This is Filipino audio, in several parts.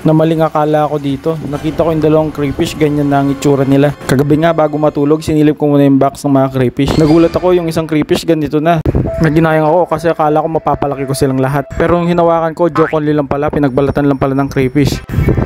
na maling akala ako dito. Nakita ko yung dalawang crayfish, ganyan na ang itsura nila. Kagabi nga bago matulog, sinilip ko muna yung box ng mga crayfish. Nagulat ako, yung isang crayfish ganito na. Naginayang ako kasi akala ko mapapalaki ko silang lahat. Pero yung hinawakan ko, joke only lang pala, pinagbalatan lang pala ng crayfish.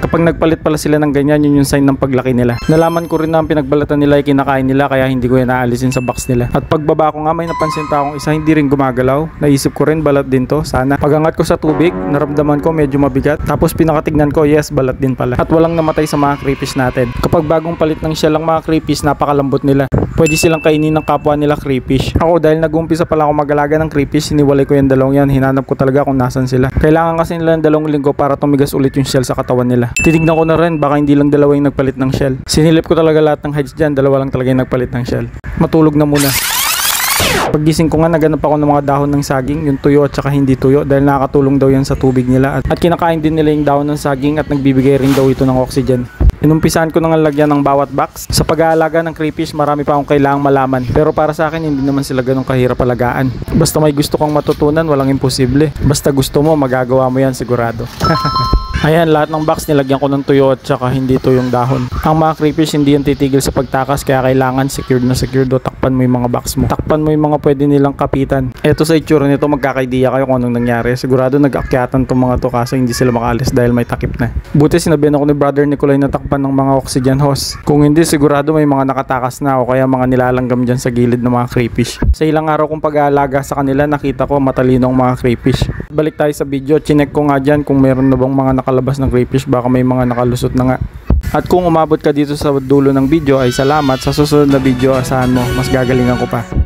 Kapag nagpalit pala sila ng ganyan, yun yung sign ng paglaki nila. Nalaman ko rin na ang pinagbalatan nila ay kinakain nila, kaya hindi ko yan naalisin sa box nila. At pagbaba ko nga, may napansin pa akong isa hindi rin gumagalaw. Naisip ko rin balat din to, sana. Pagangat ko sa tubig, naramdaman ko medyo mabigat. Tapos pinakatignan ko, yes, balat din pala. At walang namatay sa mga crayfish natin. Kapag bagong palit ng shell ang mga crayfish, napakalambot nila. Pwede silang kainin ng kapwa nila crayfish. Ako dahil nag-umpisa pala ako mag-alaga ng crayfish, siniwalay ko yung dalawang yan. Hinanap ko talaga kung nasan sila. Kailangan kasi nila ng 2 linggo para tumigas ulit yung shell sa katawan nila. Titignan ko na rin, baka hindi lang dalawa yung nagpalit ng shell. Sinilip ko talaga lahat ng hides dyan, 2 lang talaga yung nagpalit ng shell. Matulog na muna. Paggising ko nga, naganap ako ng mga dahon ng saging, yung tuyo at saka hindi tuyo, dahil nakakatulong daw yan sa tubig nila. At kinakain din nila yung dahon ng saging at nagbibigay rin daw ito ng oxygen. Inumpisahan ko nang lagyan ng bawat box. Sa pag-aalaga ng crayfish, marami pa akong kailangang malaman. Pero para sa akin, hindi naman sila ganun kahirap alagaan. Basta may gusto kang matutunan, walang imposible. Basta gusto mo, magagawa mo yan sigurado. Ayan, lahat ng box nilagyan ko ng tuyo at saka hindi tuyong dahon. Ang mga crayfish hindi yan titigil sa pagtakas, kaya kailangan secured na secured o takpan mo yung mga box mo. Takpan mo yung mga pwede nilang kapitan. Eto sa itsura nito, magkakaideya kayo kung anong nangyari. Sigurado nag-akyatan tong mga to kaso hindi sila makaalis dahil may takip na. Buti sinabihan ako ni Brother Nicolay na takpan ng mga oxygen hose. Kung hindi, sigurado may mga nakatakas na o kaya mga nilalanggam dyan sa gilid ng mga crayfish. Sa ilang araw kong pag-aalaga sa kanila, nakita ko matalinong mga crayfish. Balik tayo sa video, chinek ko nga dyan kung meron na bang mga nakalabas ng crayfish, baka may mga nakalusot na nga. At kung umabot ka dito sa dulo ng video ay salamat. Sa susunod na video, asahan mo, mas gagalingan ko pa.